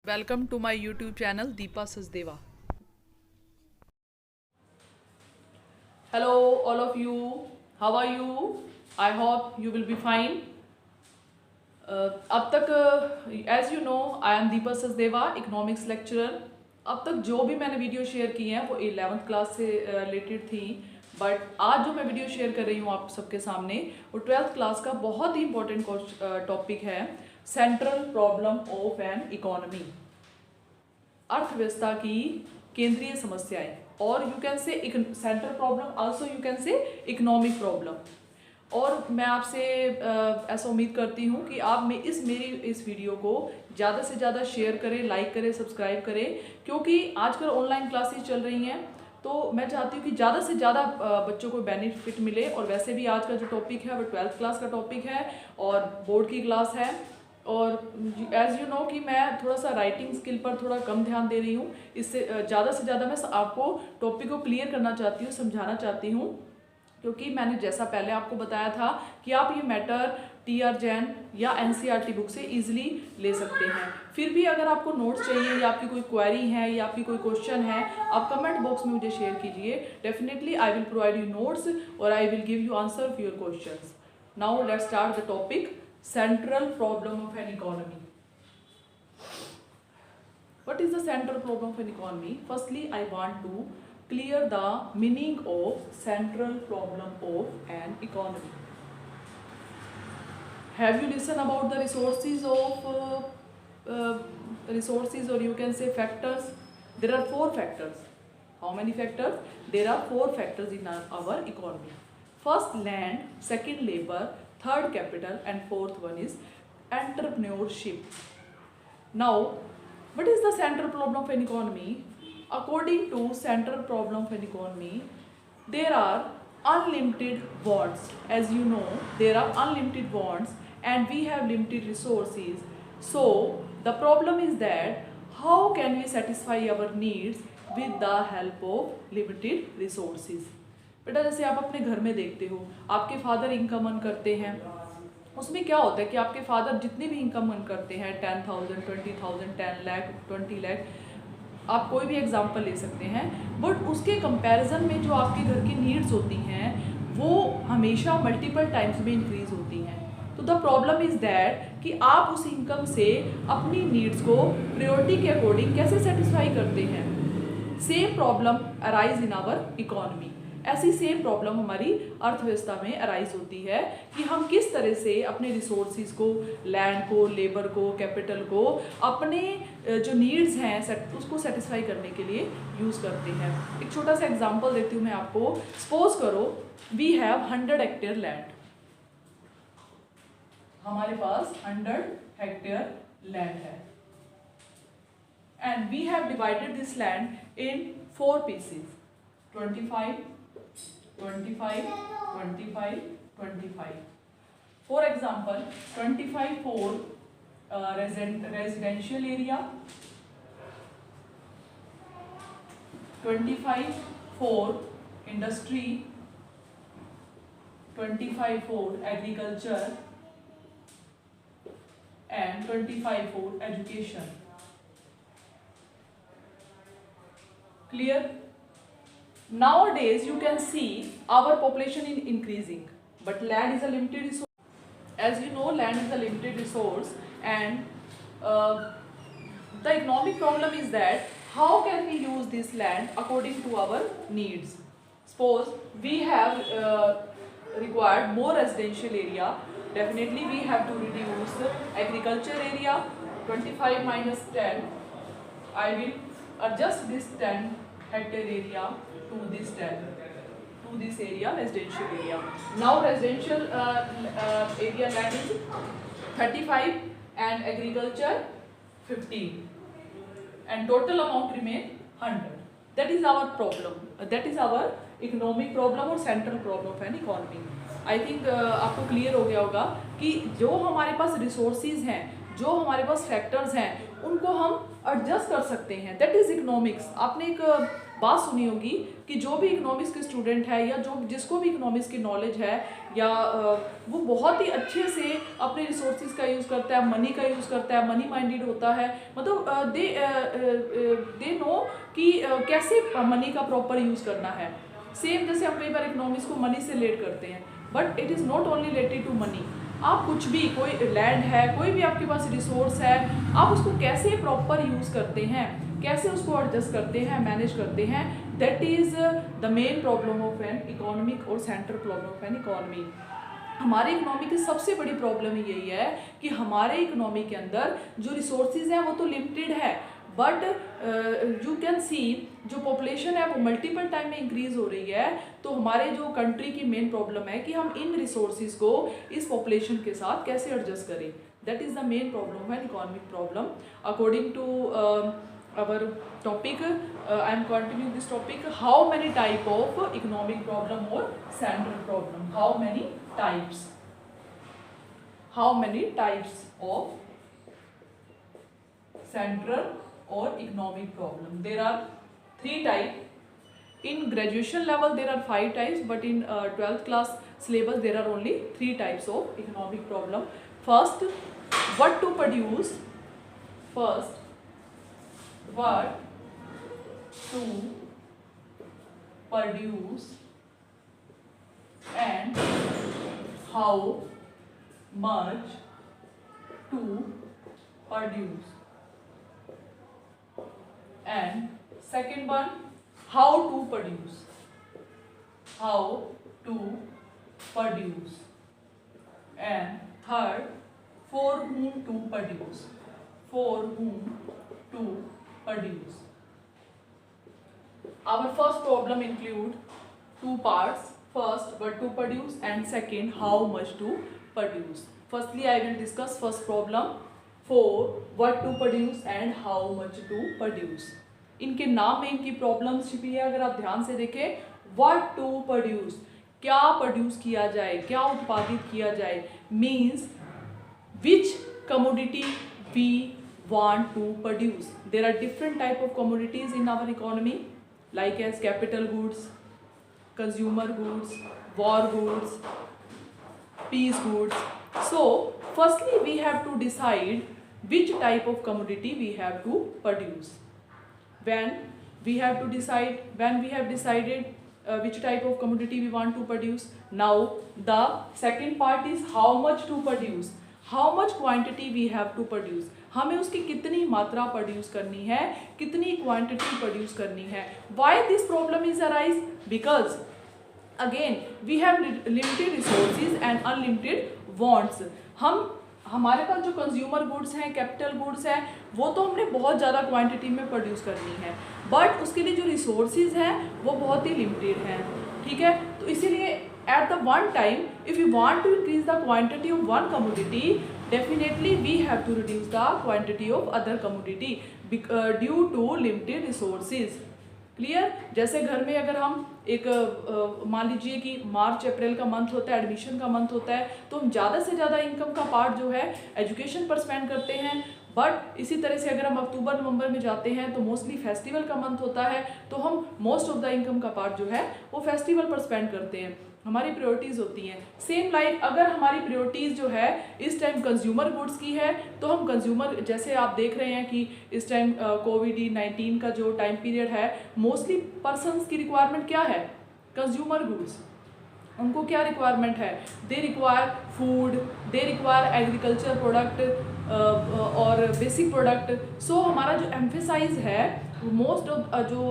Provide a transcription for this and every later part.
Welcome to my YouTube channel Deepa Sasdeva. Hello all of you. How are you? I hope you will be fine. अब तक as you know I am Deepa Sasdeva, economics lecturer. अब तक जो भी मैंने video share की हैं वो 11th क्लास से रिलेटेड थी, बट आज जो मैं वीडियो शेयर कर रही हूँ आप सबके सामने वो 12th क्लास का बहुत ही इंपॉर्टेंट टॉपिक है, central problem of an economy, अर्थव्यवस्था की केंद्रीय समस्याएं, और यू कैन से central problem also you can से इकोनॉमिक प्रॉब्लम। और मैं आपसे ऐसा उम्मीद करती हूँ कि आप मेरी इस वीडियो को ज़्यादा से ज़्यादा शेयर करें, लाइक करें, सब्सक्राइब करें, क्योंकि आजकल ऑनलाइन क्लासेस चल रही हैं तो मैं चाहती हूँ कि ज़्यादा से ज़्यादा बच्चों को बेनिफिट मिले। और वैसे भी आज का जो टॉपिक है वो 12th क्लास का टॉपिक है और बोर्ड की क्लास है, और एज़ यू नो कि मैं थोड़ा सा राइटिंग स्किल पर थोड़ा कम ध्यान दे रही हूँ। इससे ज़्यादा से ज़्यादा मैं आपको टॉपिक को क्लियर करना चाहती हूँ, समझाना चाहती हूँ, क्योंकि मैंने जैसा पहले आपको बताया था कि आप ये मैटर TR जैन या NCERT बुक से इजीली ले सकते हैं। फिर भी अगर आपको नोट्स चाहिए या आपकी कोई क्वेरी है या आपकी कोई क्वेश्चन है, आप कमेंट बॉक्स में मुझे शेयर कीजिए। Definitely I will provide you notes और I will give you answer for your questions. Now let's start the topic, central problem of an economy. What is the central problem of an economy? Firstly, I want to clear the meaning of central problem of an economy. Have you listened about the resources of resources, or you can say factors? There are 4 factors. How many factors? There are 4 factors in our economy. First, land. Second, labor. Third, capital, and fourth one is entrepreneurship. Now, what is the central problem of an economy? According to central problem of an economy, there are unlimited wants. As you know, there are unlimited wants and we have limited resources. So, the problem is that how can we satisfy our needs with the help of limited resources? बेटा जैसे आप अपने घर में देखते हो, आपके father income earn करते हैं, उसमें क्या होता है कि आपके फादर जितनी भी इनकम अर्न करते हैं 10,000, 20,000, 10 लाख, 20 लाख, आप कोई भी एग्जांपल ले सकते हैं, बट उसके कंपैरिजन में जो आपके घर की नीड्स होती हैं वो हमेशा मल्टीपल टाइम्स में इंक्रीज होती हैं। तो द प्रॉब्लम इज़ दैट कि आप उस इनकम से अपनी नीड्स को प्रायोरिटी के अकॉर्डिंग कैसे सेटिस्फाई करते हैं। Same problem arise in our economy. ऐसी सेम प्रॉब्लम हमारी अर्थव्यवस्था में अराइज होती है कि हम किस तरह से अपने रिसोर्सिस को, लैंड को, लेबर को, कैपिटल को अपने जो नीड्स हैं उसको सेटिस्फाई करने के लिए यूज़ करते हैं। एक छोटा सा एग्जांपल देती हूँ मैं आपको। सपोज करो वी हैव 100 हेक्टेयर लैंड, हमारे पास 100 हेक्टेयर लैंड है and we have divided this land in 4 pieces, 25, 25, 25, 25. For example, 25 for residential area, 25 for industry, 25 for agriculture, and 25 for education. Clear? Nowadays you can see our population is increasing, but land is a limited resource. As you know, land is a limited resource, and the economic problem is that how can we use this land according to our needs. Suppose we have required more residential area, definitely we have to reduce agriculture area. 25 minus 10, I will adjust this 10 hectare area to this 10, to this area, residential area. Now residential area land is 35 and agriculture 15, and total amount remain 100. That is our problem, that is our economic problem और central problem of an economy. I think आपको clear हो गया होगा कि जो हमारे पास resources हैं, जो हमारे पास फैक्टर्स हैं, उनको हम एडजस्ट कर सकते हैं। That is economics. आपने एक बात सुनी होगी कि जो भी इकोनॉमिक्स के स्टूडेंट है या जो जिसको भी इकोनॉमिक्स की नॉलेज है या वो बहुत ही अच्छे से अपने रिसोर्सेज का यूज़ करता है, मनी का यूज़ करता है, मनी माइंडेड होता है, मतलब दे नो कि कैसे मनी का प्रॉपर यूज़ करना है। सेम जैसे हम कई बार इकोनॉमिक्स को मनी से रिलेट करते हैं, but it is not only related to money. आप कुछ भी, कोई लैंड है, कोई भी आपके पास रिसोर्स है, आप उसको कैसे प्रॉपर यूज़ करते हैं, कैसे उसको एडजस्ट करते हैं, मैनेज करते हैं, that is the main problem of an economic और central problem of an economy. हमारे इकोनॉमी की सबसे बड़ी प्रॉब्लम यही है कि हमारे इकोनॉमी के अंदर जो रिसोर्सेज हैं वो तो लिमिटेड है, बट यू कैन सी जो पॉपुलेशन है वो मल्टीपल टाइम में इंक्रीज हो रही है। तो हमारे जो कंट्री की मेन प्रॉब्लम है कि हम इन रिसोर्सेज को इस पॉपुलेशन के साथ कैसे एडजस्ट करें, that is the main problem है economic problem according to our topic. I am continuing this topic. How many type of economic problem or central problem? How many types? How many types of central or economic problem? There are 3 types. In graduation level there are 5 types, but in 12th class syllabus there are only 3 types of economic problem. First, what to produce? First, what to produce and how much to produce. And second one, how to produce. How to produce. And third, for whom to produce. For whom to produce. Our first problem include 2 parts. First, what to produce, and second, how much to produce. Firstly, I will discuss first problem. For what to produce and how much to produce. इनके नाम में इनकी problems छिपी है। अगर आप ध्यान से देखें, what to produce, क्या प्रोड्यूस किया जाए, क्या उत्पादित किया जाए, means which commodity we want to produce. There are different type of commodities in our economy, like as capital goods, consumer goods, war goods, peace goods. So firstly we have to decide which type of commodity we have to produce. When we have decided which type of commodity we want to produce, now the second part is how much to produce. How much quantity we have to produce. हमें उसकी कितनी मात्रा produce करनी है, कितनी quantity produce करनी है. Why this problem is arise? Because again we have limited resources and unlimited wants. हमारे पास जो कंज्यूमर गुड्स हैं, कैपिटल गुड्स हैं, वो तो हमने बहुत ज़्यादा क्वांटिटी में प्रोड्यूस करनी है, बट उसके लिए जो रिसोर्सेज हैं वो बहुत ही लिमिटेड हैं. ठीक है, तो इसीलिए at the one time if you want to increase the quantity of one commodity, definitely we have to reduce the quantity of other commodity due to limited resources. Clear? जैसे घर में अगर हम एक मान लीजिए कि मार्च अप्रैल का मंथ होता है, एडमिशन का मंथ होता है, तो हम ज़्यादा से ज़्यादा इनकम का पार्ट जो है एजुकेशन पर स्पेंड करते हैं. बट इसी तरह से अगर हम अक्टूबर नवंबर में जाते हैं तो मोस्टली फेस्टिवल का मंथ होता है, तो हम मोस्ट ऑफ द इनकम का पार्ट जो है वो फेस्टिवल पर स्पेंड करते हैं. हमारी प्रायोरिटीज़ होती हैं. सेम लाइक अगर हमारी प्रायोरिटीज़ जो है इस टाइम कंज्यूमर गुड्स की है, तो हम कंज्यूमर, जैसे आप देख रहे हैं कि इस टाइम कोविड-19 का जो टाइम पीरियड है, मोस्टली पर्सन्स की रिक्वायरमेंट क्या है? Consumer goods. उनको क्या रिक्वायरमेंट है? They require food, they require agriculture product और बेसिक प्रोडक्ट. सो हमारा जो एम्फेसाइज है मोस्ट ऑफ जो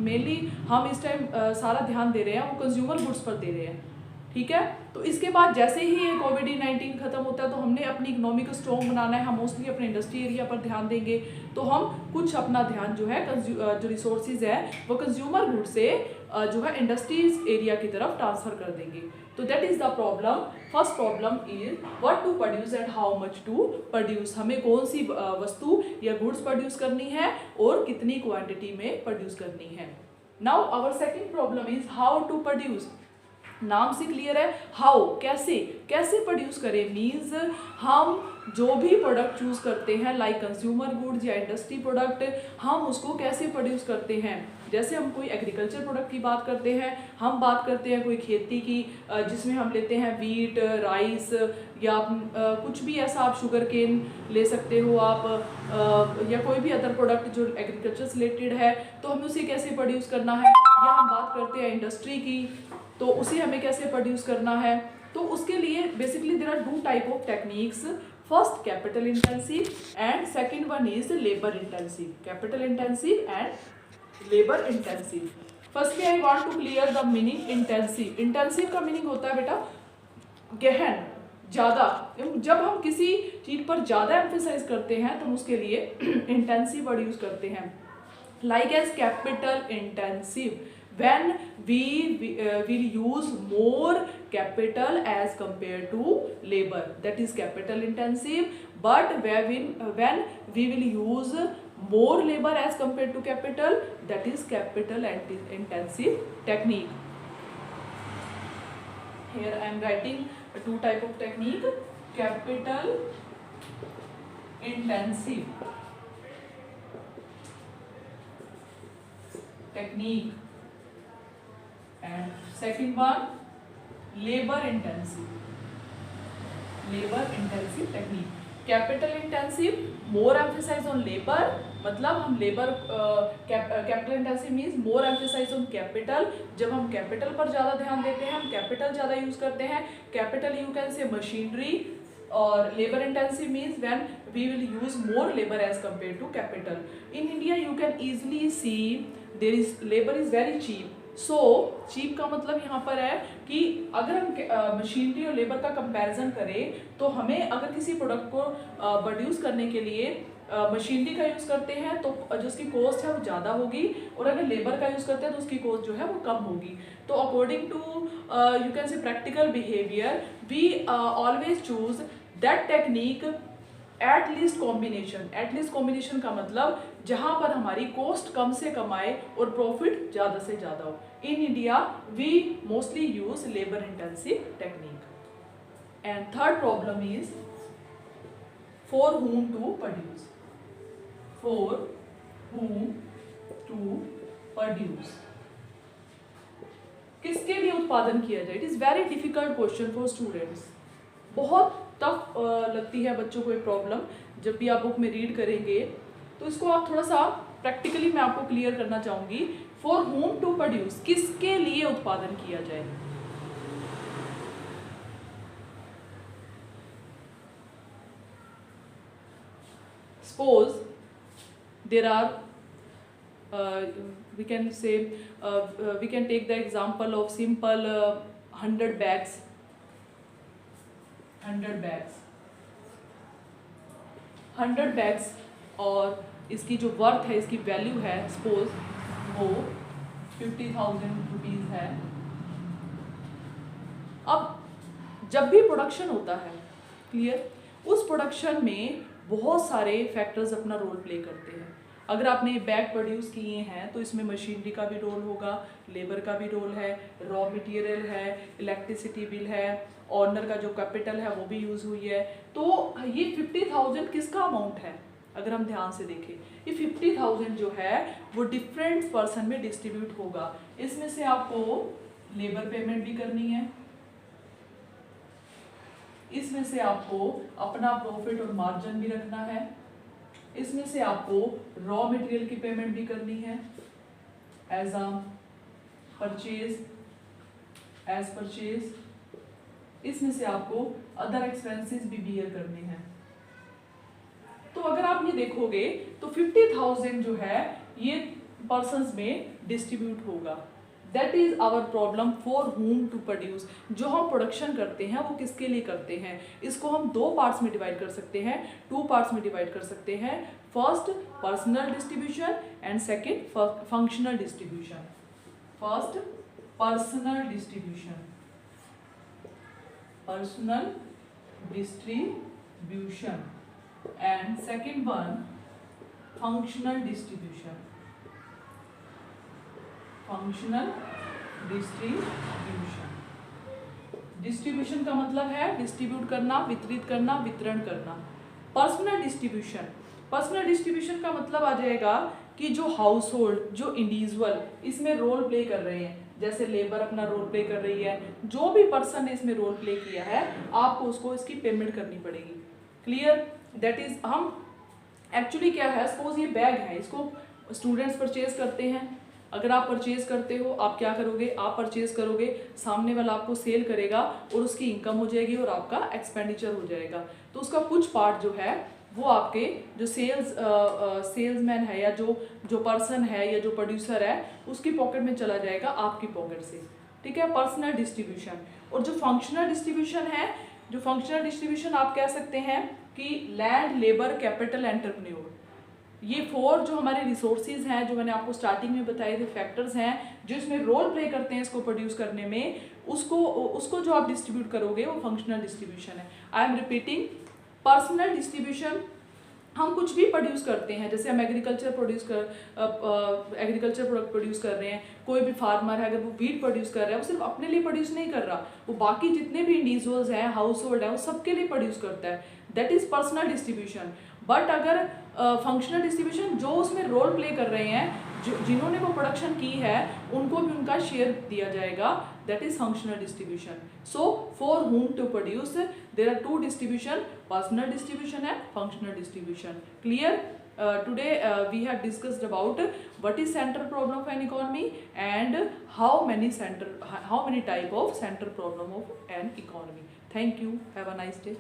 मेनली हम इस टाइम सारा ध्यान दे रहे हैं वो कंज्यूमर गुड्स पर दे रहे हैं. ठीक है, तो इसके बाद जैसे ही ये कोविड-19 खत्म होता है तो हमने अपनी इकोनॉमी को स्ट्रॉन्ग बनाना है. हम मोस्टली अपने इंडस्ट्री एरिया पर ध्यान देंगे, तो हम कुछ अपना ध्यान जो है जो रिसोर्सेज है वो कंज्यूमर गुड से जो है इंडस्ट्रीज एरिया की तरफ ट्रांसफ़र कर देंगे. तो that is the problem. First problem is what to produce and how much to produce. हमें कौन सी वस्तु या गुड्स प्रोड्यूस करनी है और कितनी क्वांटिटी में प्रोड्यूस करनी है. Now our second problem is how to produce. नाम से क्लियर है, हाउ, कैसे प्रोड्यूस करें, मीन्स हम जो भी प्रोडक्ट चूज करते हैं लाइक कंज्यूमर गुड्स या इंडस्ट्री प्रोडक्ट, हम उसको कैसे प्रोड्यूस करते हैं। जैसे हम कोई एग्रीकल्चर प्रोडक्ट की बात करते हैं, हम बात करते हैं कोई खेती की जिसमें हम लेते हैं वीट, राइस या कुछ भी ऐसा, आप शुगर केन ले सकते हो आप, या कोई भी अदर प्रोडक्ट जो एग्रीकल्चर से रिलेटेड है, तो हमें उसे कैसे प्रोड्यूस करना है। या हम बात करते हैं इंडस्ट्री की, तो उसे हमें कैसे प्रोड्यूस करना है। तो उसके लिए basically there are two type of techniques, first capital intensive and second one is labour intensive. Capital intensive and labour intensive. Firstly I want to clear the meaning intensive. Intensive का meaning होता है बेटा गहन, ज्यादा। जब हम किसी चीज पर ज्यादा एम्फेसाइज करते हैं तो उसके लिए इंटेंसिव वर्ड यूज करते हैं। Like as capital intensive, when we will use more capital as compared to labor, that is capital intensive. But when we will use more labor as compared to capital, that is capital intensive technique. Here I am writing two type of technique, capital intensive technique and second one labor intensive technique. Capital intensive, more emphasize on labor, मतलब हम labour, capital intensive means more emphasise on capital. जब हम capital पर ज़्यादा ध्यान देते हैं, हम कैपिटल ज़्यादा यूज करते हैं। Capital you can say machinery, और labour intensive means when we will use more labour as compared to capital. In India you can easily see there is labour is very cheap. So cheap का मतलब यहाँ पर है कि अगर हम machinery और लेबर का कंपैरिजन करें तो हमें अगर किसी प्रोडक्ट को प्रोड्यूस करने के लिए मशीनरी का यूज़ करते हैं तो जो उसकी कॉस्ट है वो ज़्यादा होगी, और अगर लेबर का यूज़ करते हैं तो उसकी कॉस्ट जो है वो कम होगी। तो according to you can say practical behaviour, we always choose that technique at least combination. At least combination का मतलब जहां पर हमारी कॉस्ट कम से कम आए और प्रॉफिट ज़्यादा से ज़्यादा हो। In India we mostly use labour intensive technique. And third problem is for whom to produce. For whom to produce, किसके लिए उत्पादन किया जाए। It is very difficult question for students. बहुत टफ लगती है बच्चों को ये प्रॉब्लम जब भी आप बुक में रीड करेंगे, तो इसको आप थोड़ा सा प्रैक्टिकली मैं आपको क्लियर करना चाहूँगी। फॉर whom टू प्रोड्यूस, किसके लिए उत्पादन किया जाए। Suppose there are we can say we can take the example of simple 100 bags 100 bags, और इसकी जो वर्थ है, इसकी वैल्यू है, सपोज वो 50,000 रुपीज़ है। अब जब भी प्रोडक्शन होता है, क्लियर, उस प्रोडक्शन में बहुत सारे फैक्टर्स अपना रोल प्ले करते हैं। अगर आपने बैग प्रोड्यूस किए हैं तो इसमें मशीनरी का भी रोल होगा, लेबर का भी रोल है, रॉ मटेरियल है, इलेक्ट्रिसिटी बिल है, ऑनर का जो कैपिटल है वो भी यूज़ हुई है। तो ये 50,000 किसका अमाउंट है, अगर हम ध्यान से देखें, ये 50,000 जो है वो डिफरेंट पर्सन में डिस्ट्रीब्यूट होगा। इसमें से आपको लेबर पेमेंट भी करनी है, इसमें से आपको अपना प्रॉफिट और मार्जिन भी रखना है, इसमें से आपको रॉ मटेरियल की पेमेंट भी करनी है एज परचेज, इसमें से आपको अदर एक्सपेंसेस भी बियर करने हैं। तो अगर आप ये देखोगे तो 50,000 जो है ये पर्सन्स में डिस्ट्रीब्यूट होगा। That is our problem, for whom to produce. जो हम प्रोडक्शन करते हैं वो किसके लिए करते हैं, इसको हम दो पार्ट्स में डिवाइड कर सकते हैं, टू पार्ट्स में डिवाइड कर सकते हैं। First personal distribution and second functional distribution. First personal distribution and second one functional distribution. Distribution का मतलब है डिस्ट्रीब्यूट करना, वितरित करना, वितरण करना। पर्सनल डिस्ट्रीब्यूशन, पर्सनल डिस्ट्रीब्यूशन का मतलब आ जाएगा कि जो हाउस होल्ड, जो इंडिविजुअल इसमें रोल प्ले कर रहे हैं, जैसे लेबर अपना रोल प्ले कर रही है, जो भी पर्सन ने इसमें रोल प्ले किया है आपको उसको इसकी पेमेंट करनी पड़ेगी। क्लियर? दैट इज हम एक्चुअली क्या है, सपोज ये बैग है, इसको स्टूडेंट्स परचेज करते हैं। अगर आप परचेज करते हो, आप क्या करोगे, आप परचेज करोगे, सामने वाला आपको सेल करेगा और उसकी इनकम हो जाएगी और आपका एक्सपेंडिचर हो जाएगा। तो उसका कुछ पार्ट जो है वो आपके जो सेल्समैन है या जो पर्सन है या जो प्रोड्यूसर है उसकी पॉकेट में चला जाएगा, आपकी पॉकेट से। ठीक है, पर्सनल डिस्ट्रीब्यूशन। और जो फंक्शनल डिस्ट्रीब्यूशन है, जो फंक्शनल डिस्ट्रीब्यूशन आप कह सकते हैं कि लैंड, लेबर, कैपिटल, एंटरप्रेन्योर, ये 4 जो हमारे रिसोर्सेज हैं, जो मैंने आपको स्टार्टिंग में बताए थे, फैक्टर्स हैं जो इसमें रोल प्ले करते हैं इसको प्रोड्यूस करने में, उसको जो आप डिस्ट्रीब्यूट करोगे वो फंक्शनल डिस्ट्रीब्यूशन है। I am repeating, personal distribution हम कुछ भी प्रोड्यूस करते हैं, जैसे हम एग्रीकल्चर प्रोडक्ट प्रोड्यूस कर रहे हैं, कोई भी फार्मर है अगर वो वीट प्रोड्यूस कर रहा है, वो सिर्फ अपने लिए प्रोड्यूस नहीं कर रहा, वो बाकी जितने भी इंडिविजुअल्स हैं, हाउस होल्ड है, वो सबके लिए प्रोड्यूस करता है। That is personal distribution. But अगर फंक्शनल डिस्ट्रीब्यूशन, जो उसमें रोल प्ले कर रहे हैं, जिन्होंने वो प्रोडक्शन की है उनको भी उनका शेयर दिया जाएगा, that is functional distribution. So for whom to produce there are 2 distribution, personal distribution and functional distribution. Clear? Today we have discussed about what is central problem of an economy and how many type of central problem of an economy. Thank you. Have a nice day.